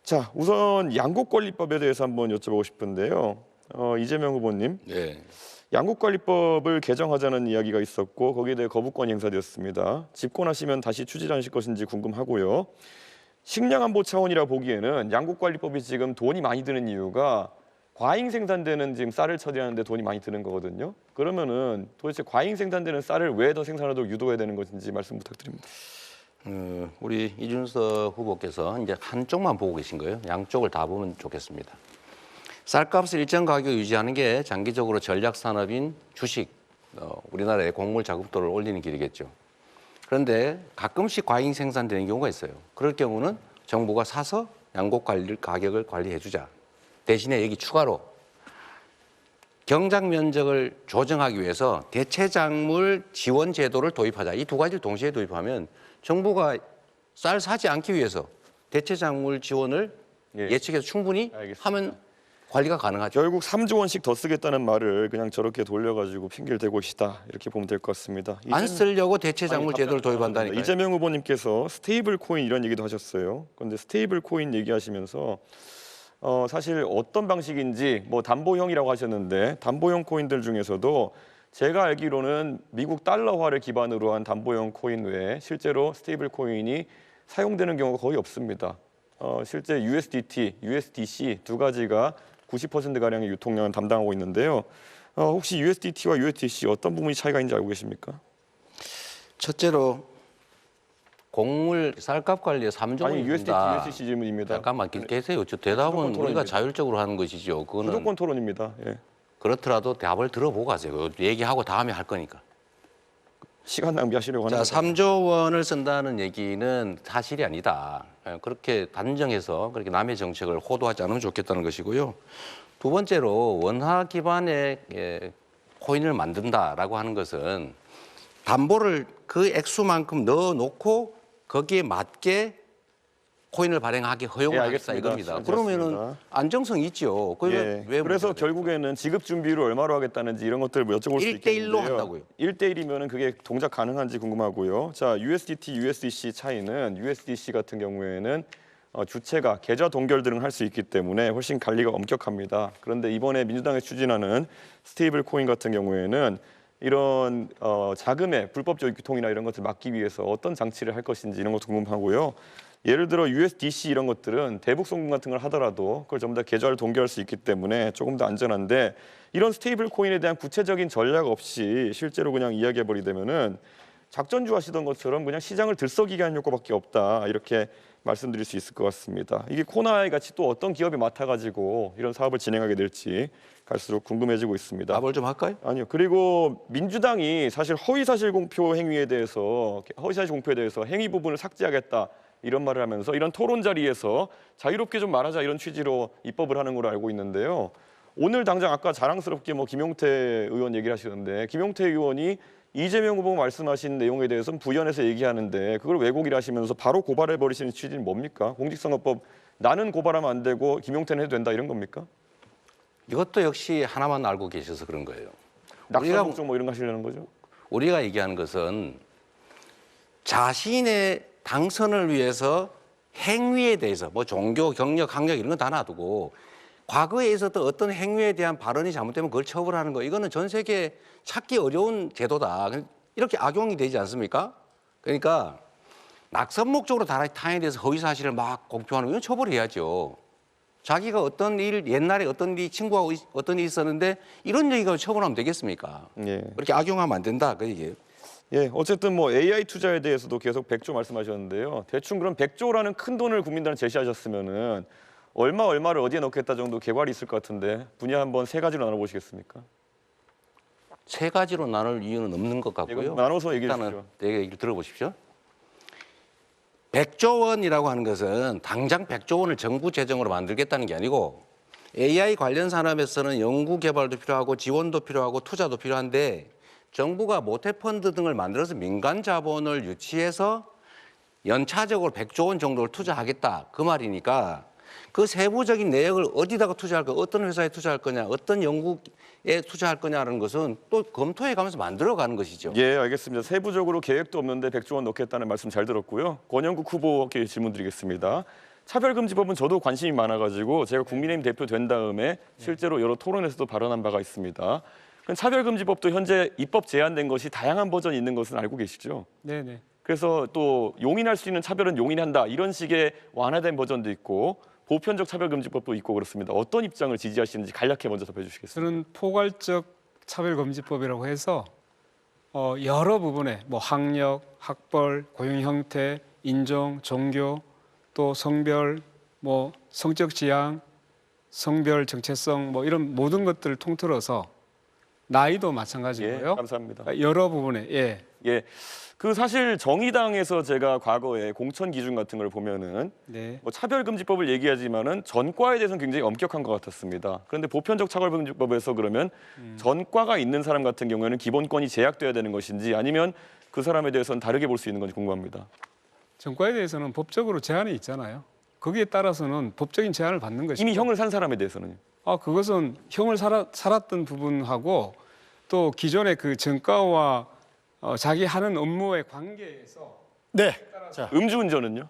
자, 우선 양국관리법에 대해서 한번 여쭤보고 싶은데요. 이재명 후보님, 네. 양국관리법을 개정하자는 이야기가 있었고 거기에 대해 거부권이 행사되었습니다. 집권하시면 다시 추진하실 것인지 궁금하고요. 식량안보 차원이라 보기에는 양국관리법이 지금 돈이 많이 드는 이유가 과잉 생산되는 지금 쌀을 처리하는데 돈이 많이 드는 거거든요. 그러면은 도대체 과잉 생산되는 쌀을 왜 더 생산하도록 유도해야 되는 것인지 말씀 부탁드립니다. 우리 이준석 후보께서 이제 한쪽만 보고 계신 거예요. 양쪽을 다 보면 좋겠습니다. 쌀값을 일정 가격 유지하는 게 장기적으로 전략 산업인 주식, 우리나라의 곡물 자급도를 올리는 길이겠죠. 그런데 가끔씩 과잉 생산되는 경우가 있어요. 그럴 경우는 정부가 사서 양곡 가격을 관리해 주자. 대신에 여기 추가로 경작 면적을 조정하기 위해서 대체작물 지원 제도를 도입하자. 이 두 가지를 동시에 도입하면 정부가 쌀 사지 않기 위해서 대체작물 지원을 예측해서 충분히 알겠습니다. 하면 관리가 가능하죠. 결국 3조 원씩 더 쓰겠다는 말을 그냥 저렇게 돌려가지고 핑계를 대고 계시다 이렇게 보면 될 것 같습니다. 안 쓰려고 대체작물 제도를 도입한다니까요. 이재명 후보님께서 스테이블 코인 이런 얘기도 하셨어요. 그런데 스테이블 코인 얘기하시면서 사실 어떤 방식인지 뭐 담보형이라고 하셨는데 담보형 코인들 중에서도 제가 알기로는 미국 달러화를 기반으로 한 담보형 코인 외에 실제로 스테이블 코인이 사용되는 경우가 거의 없습니다. 실제 USDT, USDC 두 가지가 90%가량의 유통량을 담당하고 있는데요. 혹시 USDT와 USDC 어떤 부분이 차이가 있는지 알고 계십니까? 첫째로 곡물 쌀값 관리에 3조 원이 USDT, 든다. USDC 질문입니다. 잠깐만 계세요. 저 대답은 우리가 토론입니다. 자율적으로 하는 것이죠. 그거는 무조건 토론입니다. 예. 그렇더라도 답을 들어보고 가세요. 얘기하고 다음에 할 거니까. 시간 낭비하시려고 하는 자, 거죠. 3조 원을 쓴다는 얘기는 사실이 아니다. 그렇게 단정해서 그렇게 남의 정책을 호도하지 않으면 좋겠다는 것이고요. 두 번째로 원화 기반의 코인을 만든다라고 하는 것은 담보를 그 액수만큼 넣어놓고 거기에 맞게 코인을 발행하기 허용을 하겠다 이겁니다. 그러면은 안정성이 있죠. 왜 그래서 결국에는 지급 준비를 얼마로 하겠다는지 이런 것들을 여쭤볼 수 있겠는데요. 1대1로 한다고요. 1대1이면은 그게 동작 가능한지 궁금하고요. 자, USDT, USDC 차이는 USDC 같은 경우에는 주체가 계좌 동결 등을 할 수 있기 때문에 훨씬 관리가 엄격합니다. 그런데 이번에 민주당이 추진하는 스테이블 코인 같은 경우에는 이런 자금의 불법적 유통이나 이런 것을 막기 위해서 어떤 장치를 할 것인지 이런 것도 궁금하고요. 예를 들어 USDC 이런 것들은 대북 송금 같은 걸 하더라도 그걸 전부 다 계좌를 동결할 수 있기 때문에 조금 더 안전한데 이런 스테이블 코인에 대한 구체적인 전략 없이 실제로 그냥 이야기해 버리되면은 작전주 하시던 것처럼 그냥 시장을 들썩이게 하는 효과밖에 없다 이렇게 말씀드릴 수 있을 것 같습니다. 이게 코나이 같이 또 어떤 기업이 맡아가지고 이런 사업을 진행하게 될지 갈수록 궁금해지고 있습니다. 답을 좀 할까요? 아니요. 그리고 민주당이 사실 허위사실 공표에 대해서 행위 부분을 삭제하겠다 이런 말을 하면서 이런 토론 자리에서 자유롭게 좀 말하자 이런 취지로 입법을 하는 걸로 알고 있는데요. 오늘 당장 아까 자랑스럽게 김용태 의원 얘기를 하시는데 김용태 의원이 이재명 후보 말씀하신 내용에 대해서는 부연해서 얘기하는데 그걸 왜곡이라 하시면서 바로 고발해 버리시는 취지는 뭡니까? 공직선거법 나는 고발하면 안 되고 김용태는 해도 된다 이런 겁니까? 이것도 역시 하나만 알고 계셔서 그런 거예요. 낙선 걱정 뭐 이런 거 하시려는 거죠? 우리가 얘기하는 것은 자신의 당선을 위해서 행위에 대해서 뭐 종교, 경력, 학력 이런 건 다 놔두고 과거에 있었던 어떤 행위에 대한 발언이 잘못되면 그걸 처벌하는 거 이거는 전 세계에 찾기 어려운 제도다. 이렇게 악용이 되지 않습니까? 그러니까 낙선 목적으로 타인에 대해서 허위 사실을 막 공표하는 건 처벌해야죠. 자기가 어떤 일, 옛날에 어떤 일, 친구하고 어떤 일이 있었는데 이런 얘기가 처벌하면 되겠습니까? 예. 그렇게 악용하면 안 된다. 그 얘기예요. 예, 어쨌든 AI 투자에 대해서도 계속 100조 말씀하셨는데요. 대충 그럼 100조라는 큰 돈을 국민들한테 제시하셨으면은 얼마를 어디에 넣겠다 정도 계획이 있을 것 같은데 분야 한번 세 가지로 나눠보시겠습니까? 세 가지로 나눌 이유는 없는 것 같고요. 이거 나눠서 얘기해 일단은 주시죠. 내 얘기를 들어보십시오. 100조 원이라고 하는 것은 당장 100조 원을 정부 재정으로 만들겠다는 게 아니고 AI 관련 산업에서는 연구 개발도 필요하고 지원도 필요하고 투자도 필요한데 정부가 모태펀드 등을 만들어서 민간 자본을 유치해서 연차적으로 100조 원 정도를 투자하겠다 그 말이니까 그 세부적인 내역을 어디다가 투자할 거, 어떤 회사에 투자할 거냐, 어떤 연구에 투자할 거냐라는 것은 또 검토해 가면서 만들어가는 것이죠. 예, 알겠습니다. 세부적으로 계획도 없는데 100조 원 넣겠다는 말씀 잘 들었고요. 권영국 후보께 질문 드리겠습니다. 차별금지법은 저도 관심이 많아가지고 제가 국민의힘 대표 된 다음에 실제로 여러 토론에서도 발언한 바가 있습니다. 차별금지법도 현재 입법 제한된 것이 다양한 버전이 있는 것은 알고 계시죠? 네네. 그래서 또 용인할 수 있는 차별은 용인한다 이런 식의 완화된 버전도 있고 보편적 차별금지법도 있고 그렇습니다. 어떤 입장을 지지하시는지 간략히 먼저 답해주시겠습니까? 저는 포괄적 차별금지법이라고 해서 여러 부분에 뭐 학력, 학벌, 고용 형태, 인종, 종교, 또 성별, 뭐 성적 지향, 성별 정체성 뭐 이런 모든 것들을 통틀어서 나이도 예, 마찬가지고요. 감사합니다. 여러 부분에 예, 그 사실 정의당에서 제가 과거에 공천 기준 같은 걸 보면은 네. 뭐 차별금지법을 얘기하지만은 전과에 대해서는 굉장히 엄격한 것 같았습니다. 그런데 보편적 차별금지법에서 그러면 전과가 있는 사람 같은 경우에는 기본권이 제약돼야 되는 것인지 아니면 그 사람에 대해서는 다르게 볼 수 있는 건지 궁금합니다. 전과에 대해서는 법적으로 제한이 있잖아요. 거기에 따라서는 법적인 제한을 받는 것이죠. 이미 형을 산 사람에 대해서는요. 그것은 형을 살았던 부분하고 또 기존의 그 전과와 자기 하는 업무의 관계에서 네. 자, 음주운전은요?